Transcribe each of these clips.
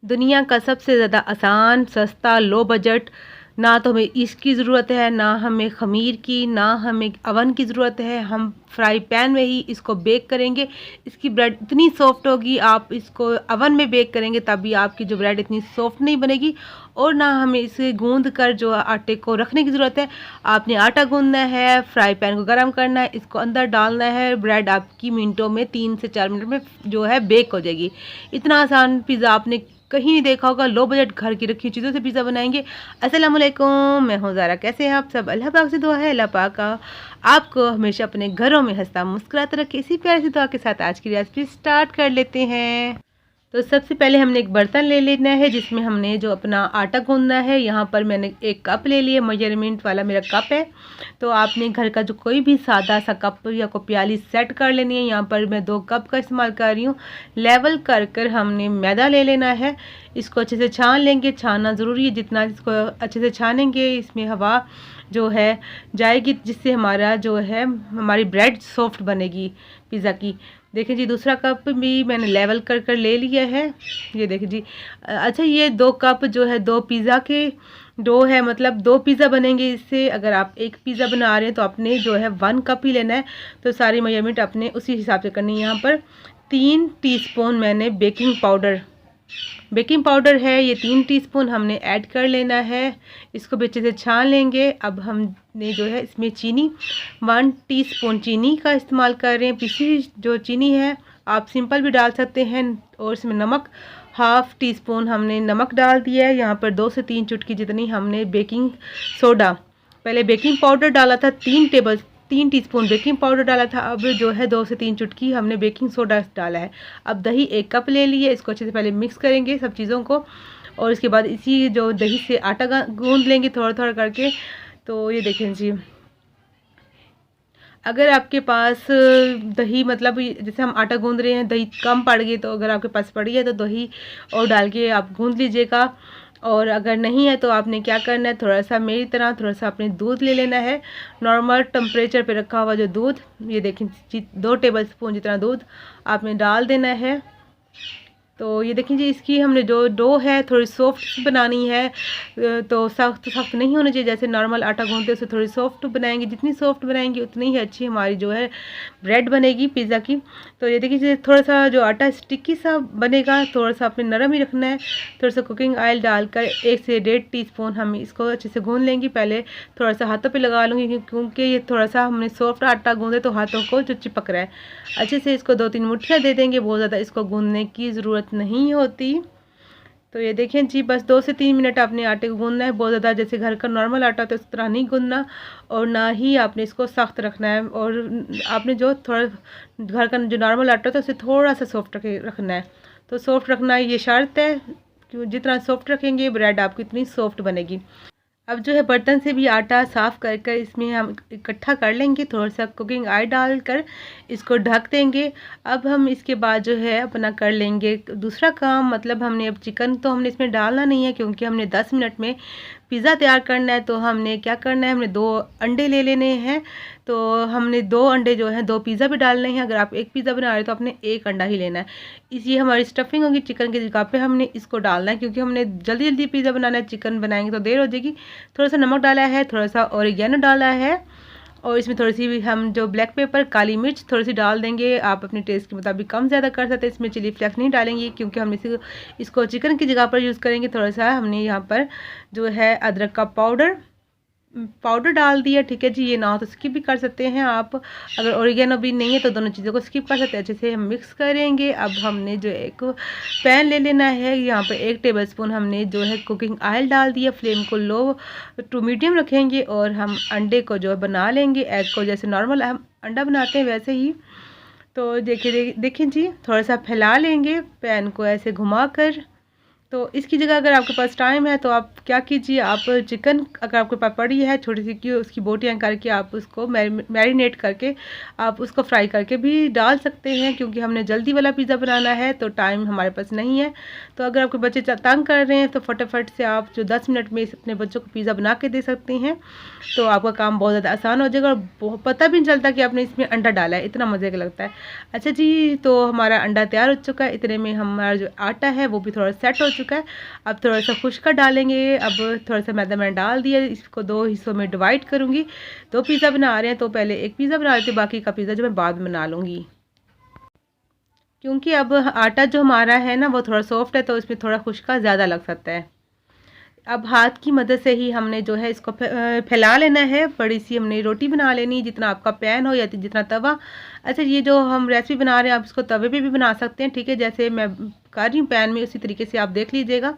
दुनिया का सबसे ज़्यादा आसान, सस्ता, लो बजट, ना तो हमें इसकी ज़रूरत है, ना हमें ख़मीर की, ना हमें अवन की ज़रूरत है। हम फ्राई पैन में ही इसको बेक करेंगे। इसकी ब्रेड इतनी सॉफ्ट होगी, आप इसको अवन में बेक करेंगे तभी आपकी जो ब्रेड इतनी सॉफ्ट नहीं बनेगी। और ना हमें इसे गूँध कर जो आटे को रखने की ज़रूरत है। आपने आटा गूँधना है, फ्राई पैन को गर्म करना है, इसको अंदर डालना है, ब्रेड आपकी मिनटों में 3 से 4 मिनट में जो है बेक हो जाएगी। इतना आसान पिज़्ज़ा आपने कहीं नहीं देखा होगा। लो बजट घर की रखी चीज़ों से पिज़्ज़ा बनाएंगे। अस्सलाम वालेकुम, मैं हूँ ज़ारा। कैसे हैं आप सब? अल्लाह पाक से दुआ है, अल्लाह पाक का आपको हमेशा अपने घरों में हंसता मुस्कुराता रखे। इसी प्यारी सी दुआ के साथ आज की रेसिपी स्टार्ट कर लेते हैं। तो सबसे पहले हमने एक बर्तन ले लेना है जिसमें हमने जो अपना आटा गूंदना है। यहाँ पर मैंने एक कप ले लिया, मेजरमेंट वाला मेरा कप है। तो आपने घर का जो कोई भी सादा सा कप या कोई प्याली सेट कर लेनी है। यहाँ पर मैं 2 कप का इस्तेमाल कर रही हूँ। लेवल कर कर हमने मैदा ले लेना है। इसको अच्छे से छान लेंगे। छानना ज़रूरी है, जितना इसको अच्छे से छानेंगे इसमें हवा जो है जाएगी, जिससे हमारा जो है हमारी ब्रेड सॉफ्ट बनेगी पिज़्ज़ा की। देखिए जी, दूसरा कप भी मैंने लेवल कर कर ले लिया है। ये देखिए जी। अच्छा, ये 2 कप जो है 2 पिज़्ज़ा के डो है, मतलब 2 पिज़्ज़ा बनेंगे इससे। अगर आप एक पिज़्ज़ा बना रहे हैं तो आपने जो है 1 कप ही लेना है। तो सारी मेजरमेंट आपने उसी हिसाब से करनी है। यहाँ पर 3 टीस्पून मैंने बेकिंग पाउडर है, ये 3 टीस्पून हमने ऐड कर लेना है। इसको भी अच्छे से छान लेंगे। अब हमने जो है इसमें चीनी 1 टीस्पून चीनी का इस्तेमाल कर रहे हैं। पिसी जो चीनी है, आप सिंपल भी डाल सकते हैं। और इसमें नमक 1/2 टीस्पून हमने नमक डाल दिया है। यहाँ पर 2 से 3 चुटकी जितनी हमने बेकिंग सोडा, पहले बेकिंग पाउडर डाला था 3 टीस्पून बेकिंग पाउडर डाला था। अब जो है 2 से 3 चुटकी हमने बेकिंग सोडा डाला है। अब दही 1 कप ले लिए। इसको अच्छे से पहले मिक्स करेंगे सब चीज़ों को। और इसके बाद इसी जो दही से आटा गूंद लेंगे थोड़ा थोड़ा करके। तो ये देखें जी, अगर आपके पास दही, मतलब जैसे हम आटा गूंद रहे हैं, दही कम पड़ गई तो अगर आपके पास पड़ी है तो दही और डाल के आप गूंद लीजिएगा। और अगर नहीं है तो आपने क्या करना है, थोड़ा सा मेरी तरह थोड़ा सा अपने दूध ले लेना है। नॉर्मल टेम्परेचर पे रखा हुआ जो दूध, ये देखें 2 टेबलस्पून जितना दूध आपने डाल देना है। तो ये देखिए जी, इसकी हमने जो डो है थोड़ी सॉफ्ट बनानी है। तो सख्त नहीं होना चाहिए। जैसे नॉर्मल आटा गूंथते उसे थोड़ी सॉफ्ट बनाएंगे। जितनी सॉफ्ट बनाएंगे उतनी ही अच्छी हमारी जो है ब्रेड बनेगी पिज़्ज़ा की। तो ये देखिए, थोड़ा सा जो आटा स्टिकी सा बनेगा, थोड़ा सा अपने नरम ही रखना है। थोड़ा सा कुकिंग ऑयल डालकर 1 से 1.5 टीस्पून हम इसको अच्छे से गूंथ लेंगे। पहले थोड़ा सा हाथों पे लगा लूँगी क्योंकि ये थोड़ा सा हमने सॉफ्ट आटा गूंथे तो हाथों को जो चिपक रहा है। अच्छे से इसको 2-3 मुट्ठियाँ दे देंगे। बहुत ज़्यादा इसको गूंथने की ज़रूरत नहीं होती। तो ये देखें जी, बस 2 से 3 मिनट आपने आटे को गूंदना है। बहुत ज़्यादा जैसे घर का नॉर्मल आटा तो इस तरह नहीं गूंदना, और ना ही आपने इसको सख्त रखना है। और आपने जो थोड़ा घर का जो नॉर्मल आटा था उसे थोड़ा सा सॉफ्ट रखना है। तो सॉफ्ट रखना ये शर्त है, क्यों जितना सॉफ्ट रखेंगे ब्रेड आपकी इतनी सॉफ्ट बनेगी। अब जो है बर्तन से भी आटा साफ़ कर कर इसमें हम इकट्ठा कर लेंगे। थोड़ा सा कुकिंग ऑयल डालकर इसको ढक देंगे। अब हम इसके बाद जो है अपना कर लेंगे दूसरा काम। मतलब हमने अब चिकन तो हमने इसमें डालना नहीं है क्योंकि हमने 10 मिनट में पिज़्ज़ा तैयार करना है। तो हमने क्या करना है, हमने 2 अंडे ले लेने हैं। तो हमने 2 अंडे जो हैं 2 पिज़्ज़ा भी डालने हैं। अगर आप एक पिज़्ज़ा बना रहे हो तो आपने 1 अंडा ही लेना है। इसी हमारी स्टफिंग होगी चिकन की जगह पे हमने इसको डालना है, क्योंकि हमने जल्दी जल्दी पिज़्ज़ा बनाना है। चिकन बनाएंगे तो देर हो जाएगी। थोड़ा सा नमक डाला है, थोड़ा सा ऑरिगेनो डाला है, और इसमें थोड़ी सी भी हम जो ब्लैक पेपर काली मिर्च थोड़ी सी डाल देंगे। आप अपने टेस्ट के मुताबिक कम ज़्यादा कर सकते हैं। इसमें चिली फ्लेक्स नहीं डालेंगे क्योंकि हम इसको चिकन की जगह पर यूज़ करेंगे। थोड़ा सा हमने यहाँ पर जो है अदरक का पाउडर डाल दिया। ठीक है जी, ये ना हो तो स्किप भी कर सकते हैं आप। अगर ओरिगेनो भी नहीं है तो दोनों चीज़ों को स्किप कर सकते हैं। अच्छे से हम मिक्स करेंगे। अब हमने जो एक पैन ले लेना है। यहाँ पर 1 टेबलस्पून हमने जो है कुकिंग ऑयल डाल दिया। फ्लेम को लो टू मीडियम रखेंगे और हम अंडे को जो बना लेंगे, एग को जैसे नॉर्मल हम अंडा बनाते हैं वैसे ही। तो देखिए जी, थोड़ा सा फैला लेंगे पैन को ऐसे घुमा कर। तो इसकी जगह अगर आपके पास टाइम है तो आप क्या कीजिए, आप चिकन अगर आपके पास पड़ी है छोटी सी की उसकी बोटियाँ करके आप उसको मैरिनेट करके आप उसको फ्राई करके भी डाल सकते हैं। क्योंकि हमने जल्दी वाला पिज़्ज़ा बनाना है तो टाइम हमारे पास नहीं है। तो अगर आपके बच्चे तंग कर रहे हैं तो फटाफट से आप जो 10 मिनट में अपने बच्चों को पिज़्ज़ा बना के दे सकते हैं। तो आपका काम बहुत ज़्यादा आसान हो जाएगा और पता भी नहीं चलता कि आपने इसमें अंडा डाला है। इतना मज़े का लगता है। अच्छा जी, तो हमारा अंडा तैयार हो चुका है। इतने में हमारा जो आटा है वो भी थोड़ा सेट हो चुका है। अब थोड़ा सा खुश्का डालेंगे। अब थोड़ा सा मैदा मैंने डाल दिया, इसको 2 हिस्सों में डिवाइड करूँगी। 2 पिज़्ज़ा बना रहे हैं तो पहले एक पिज़्ज़ा बना लेती हूँ, बाकी का पिज़्ज़ा जो मैं बाद में बना लूँगी। क्योंकि अब आटा जो हमारा है ना वो थोड़ा सॉफ्ट है, तो इसमें थोड़ा खुश्का ज़्यादा लग सकता है। अब हाथ की मदद से ही हमने जो है इसको फैला लेना है। बड़ी सी हमने रोटी बना लेनी है, जितना आपका पैन हो या जितना तवा। अच्छा, ये जो हम रेसिपी बना रहे हैं आप इसको तवे पे भी बना सकते हैं, ठीक है। जैसे मैं कर रही हूँ पैन में, उसी तरीके से आप देख लीजिएगा।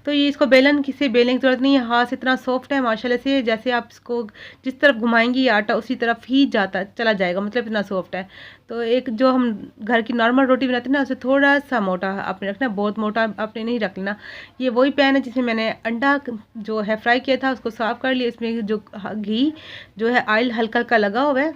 तो ये इसको बेलन किसी बेलने की ज़रूरत नहीं है, हाथ से इतना सॉफ्ट है माशाल्लाह से। जैसे आप इसको जिस तरफ घुमाएंगी ये आटा उसी तरफ ही जाता चला जाएगा, मतलब इतना सॉफ्ट है। तो एक जो हम घर की नॉर्मल रोटी बनाते हैं ना, उसे थोड़ा सा मोटा आपने रखना, बहुत मोटा आपने नहीं रख लेना। ये वही पैन है जिसमें मैंने अंडा जो है फ्राई किया था, उसको साफ़ कर लिया। इसमें जो घी जो है ऑयल हल्का हल्का लगा हुआ है,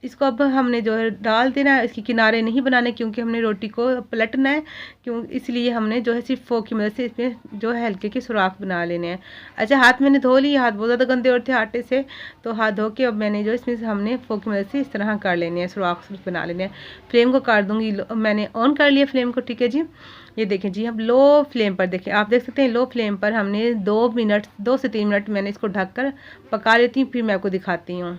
इसको अब हमने जो है डाल देना है। इसके किनारे नहीं बनाने, क्योंकि हमने रोटी को पलटना है, इसलिए हमने जो है सिर्फ फोक की मदद से इसमें जो है हल्के के सुराख बना लेने हैं। अच्छा, हाथ मैंने धो लिए, हाथ बहुत ज़्यादा गंदे और थे आटे से, तो हाथ धो के अब मैंने जो इसमें हमने फोक की मदद से इस तरह कर लेने हैं, सुराख बना लेने हैं। फ्लेम को कर दूँगी, मैंने ऑन कर लिया फ्लेम को, ठीक है जी। ये देखें जी, हम लो फ्लेम पर देखें, आप देख सकते हैं लो फ्लेम पर हमने 2 से 3 मिनट मैंने इसको ढक कर पका लेती हूँ, फिर मैं आपको दिखाती हूँ।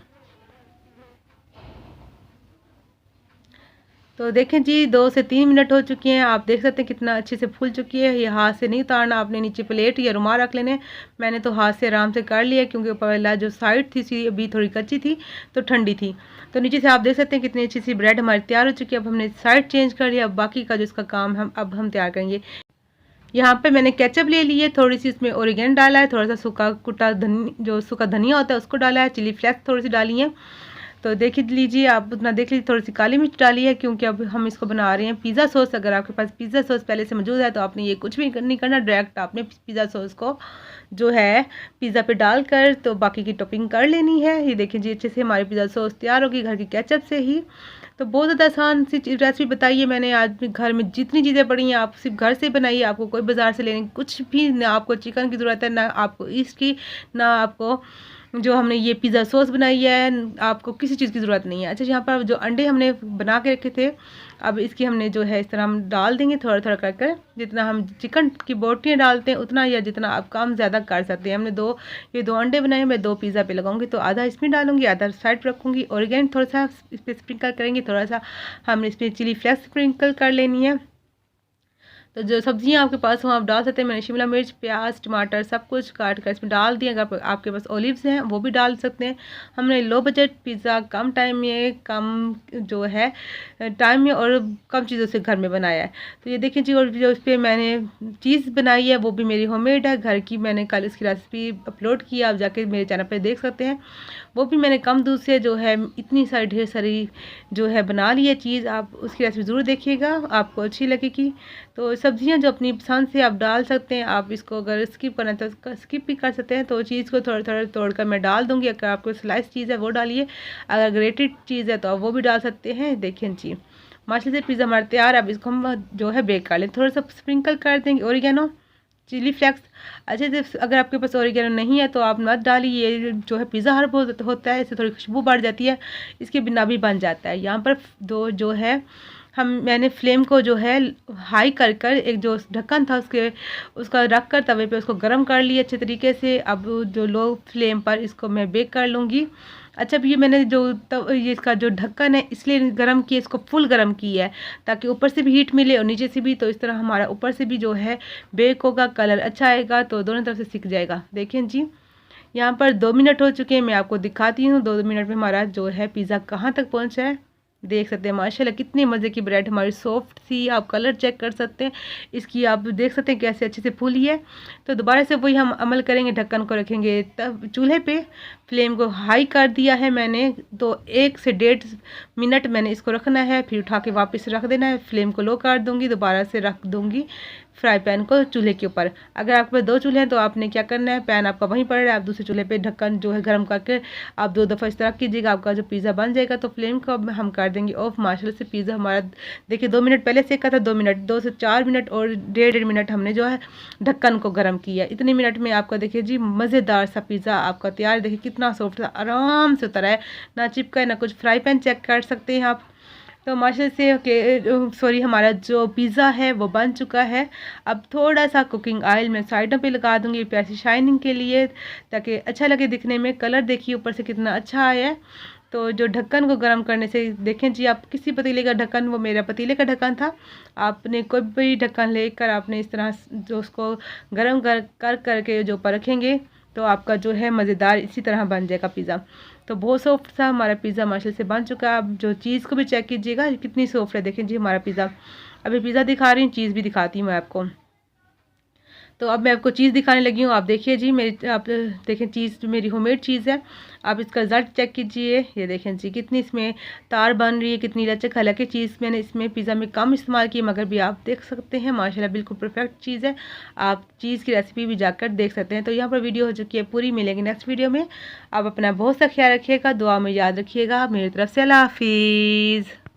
तो देखें जी 2 से 3 मिनट हो चुके हैं, आप देख सकते हैं कितना अच्छे से फूल चुकी है। ये हाथ से नहीं उतारना, आपने नीचे प्लेट या रुमाल रख लेने। मैंने तो हाथ से आराम से कर लिया, क्योंकि पहला जो साइड थी सी अभी थोड़ी कच्ची थी तो ठंडी थी। तो नीचे से आप देख सकते हैं कितनी अच्छी सी ब्रेड हमारी तैयार हो चुकी है। अब हमने साइड चेंज कर लिया, अब बाकी का जो इसका काम हम तैयार करेंगे। यहाँ पे मैंने केचप ले ली है, थोड़ी सी इसमें ओरिगेनो डाला है, थोड़ा सा सूखा कुटा जो सूखा धनिया होता है उसको डाला है, चिली फ्लेक्स थोड़ी सी डाली है। तो देख लीजिए, आप उतना देख लीजिए, थोड़ी सी काली मिर्च डाली है, क्योंकि अब हम इसको बना रहे हैं पिज़्ज़ा सॉस। अगर आपके पास पिज़्ज़ा सॉस पहले से मौजूद है तो आपने ये कुछ भी नहीं करना, डायरेक्ट आपने पिज़्ज़ा सॉस को जो है पिज़्ज़ा पे डालकर तो बाकी की टॉपिंग कर लेनी है। ये देखिए जी, अच्छे से हमारी पिज़्ज़ा सॉस तैयार होगी घर की केचप से ही। तो बहुत ज़्यादा आसान सी रेसिपी बताइए मैंने आज। घर में जितनी चीज़ें पड़ी हैं आप सिर्फ घर से बनाइए, आपको कोई बाज़ार से लेने कुछ भी ना, आपको चिकन की ज़रूरत है ना, आपको इसकी ना, आपको जो हमने ये पिज़्ज़ा सॉस बनाई है, आपको किसी चीज़ की ज़रूरत नहीं है। अच्छा, यहाँ पर जो अंडे हमने बना के रखे थे, अब इसकी हमने जो है इस तरह हम डाल देंगे थोड़ा थोड़ा कर, जितना हम चिकन की बोटियाँ डालते हैं उतना, या जितना आप काम ज़्यादा कर सकते हैं। हमने ये 2 अंडे बनाए, मैं 2 पिज़्ज़ा पे लगाऊंगी, तो आधा इसमें डालूंगी, आधा साइड पर रखूँगी। ऑरिगेनो थोड़ा सा इस पर स्प्रिंकल करेंगे, थोड़ा सा हम इस पर चिली फ्लेक्स स्प्रिंकल कर लेनी है। तो जो सब्जियां आपके पास हो आप डाल सकते हैं। मैंने शिमला मिर्च, प्याज, टमाटर सब कुछ काट कर इसमें डाल दिए। अगर आपके पास ओलिव्स हैं वो भी डाल सकते हैं। हमने लो बजट पिज़्ज़ा कम टाइम में, कम जो है टाइम में और कम चीज़ों से घर में बनाया है। तो ये देखिए जी, और जो इस पर मैंने चीज़ बनाई है वो भी मेरी होममेड है, घर की। मैंने कल इसकी रेसिपी अपलोड की, आप जाके मेरे चैनल पर देख सकते हैं। वो भी मैंने कम दूध से जो है इतनी सारी ढेर सारी जो है बना ली है चीज़। आप उसकी रेसिपी ज़रूर देखिएगा, आपको अच्छी लगेगी। तो सब्जियां जो अपनी पसंद से आप डाल सकते हैं। आप इसको अगर स्किप करना है तो स्किप भी कर सकते हैं। तो चीज़ को थोड़ा थोड़ा तोड़कर मैं डाल दूँगी। अगर आपको स्लाइस चीज़ है वो डालिए, अगर ग्रेटेड चीज़ है तो आप वो भी डाल सकते हैं। देखिए जी, माशाल्लाह से पिज़्ज़ा हमारा तैयार है। अब इसको हम जो है बेक कर लें, थोड़ा सा स्प्रिंकल कर देंगे ओरिगेनो, चिली फ्लेक्स। अच्छे से अगर आपके पास ओरिगेनो नहीं है तो आप मत डालिए, ये जो है पिज़्ज़ा हर्ब होता है, इससे थोड़ी खुशबू बढ़ जाती है, इसके बिना भी बन जाता है। यहाँ पर जो है मैंने फ्लेम को जो है हाई कर एक जो ढक्कन था उसका रख कर तवे पे उसको गर्म कर लिया अच्छे तरीके से। अब जो लो फ्लेम पर इसको मैं बेक कर लूँगी। अच्छा, अब ये मैंने ये इसका जो ढक्कन है इसलिए गर्म किया, इसको फुल गर्म किया है ताकि ऊपर से भी हीट मिले और नीचे से भी। तो इस तरह हमारा ऊपर से भी जो है बेक होगा, कलर अच्छा आएगा, तो दोनों तरफ से सिक जाएगा। देखें जी, यहाँ पर 2 मिनट हो चुके हैं, मैं आपको दिखाती हूँ 2 मिनट में हमारा जो है पिज़्ज़ा कहाँ तक पहुँचा है। देख सकते हैं माशाल्लाह कितनी मज़े की ब्रेड हमारी सॉफ्ट सी। आप कलर चेक कर सकते हैं इसकी, आप देख सकते हैं कैसे अच्छे से फूली है। तो दोबारा से वही हम अमल करेंगे, ढक्कन को रखेंगे तब चूल्हे पे, फ्लेम को हाई कर दिया है मैंने। तो 1 से 1.5 मिनट मैंने इसको रखना है, फिर उठा के वापस रख देना है। फ्लेम को लो कर दूँगी, दोबारा से रख दूँगी फ्राई पैन को चूल्हे के ऊपर। अगर आपके पास 2 चूल्हे हैं तो आपने क्या करना है, पैन आपका वहीं पड़ रहा है, आप दूसरे चूल्हे पे ढक्कन जो है गर्म करके आप 2 दफ़ा इस तरह कीजिएगा, आपका जो पिज़्ज़ा बन जाएगा। तो फ्लेम को अब हम कर देंगे ऑफ। माशाल्लाह से पिज़्ज़ा हमारा देखिए 2 मिनट पहले सेका था, 2 से 4 मिनट और 1.5 मिनट हमने जो है ढक्कन को गर्म किया। इतने मिनट में आपका देखिए जी मज़ेदार सा पिज़्ज़ा आपका तैयार है। देखिए कितना सॉफ्ट, आराम से उतरा है, ना चिपका है ना कुछ। फ्राई पैन चेक कर सकते हैं आप, तो माशाल्लाह से सॉरी हमारा जो पिज़्ज़ा है वो बन चुका है। अब थोड़ा सा कुकिंग ऑयल मैं साइडों पे लगा दूँगी प्यार सी शाइनिंग के लिए, ताकि अच्छा लगे दिखने में। कलर देखिए ऊपर से कितना अच्छा आया है। तो जो ढक्कन को गर्म करने से देखें जी, आप किसी पतीले का ढक्कन, वो मेरा पतीले का ढक्कन था, आपने कोई भी ढक्कन लेकर आपने इस तरह जो उसको गर्म कर करके जो ऊपर रखेंगे तो आपका जो है मज़ेदार इसी तरह बन जाएगा पिज़्ज़ा। तो बहुत सॉफ्ट सा हमारा पिज़्ज़ा माशाल्लाह से बन चुका है। आप जो चीज़ को भी चेक कीजिएगा कितनी सॉफ्ट है। देखें जी हमारा पिज़्ज़ा। अभी पिज़्ज़ा दिखा रही हूँ, चीज़ भी दिखाती हूँ मैं आपको। तो अब मैं आपको चीज़ दिखाने लगी हूँ। आप देखिए जी मेरी, आप देखें चीज़ मेरी होममेड चीज़ है। आप इसका रिज़ल्ट चेक कीजिए। ये देखें जी कितनी इसमें तार बन रही है, कितनी लचक। हालांकि चीज़ मैंने इसमें पिज़्ज़ा में कम इस्तेमाल की, मगर भी आप देख सकते हैं माशाल्लाह बिल्कुल परफेक्ट चीज़ है। आप चीज़ की रेसिपी भी जाकर देख सकते हैं। तो यहाँ पर वीडियो हो चुकी है पूरी, मिलेगी नेक्स्ट वीडियो में। आप अपना बहुत सा ख्याल रखिएगा, दुआ में याद रखिएगा। मेरी तरफ से अल्लाह हाफिज़।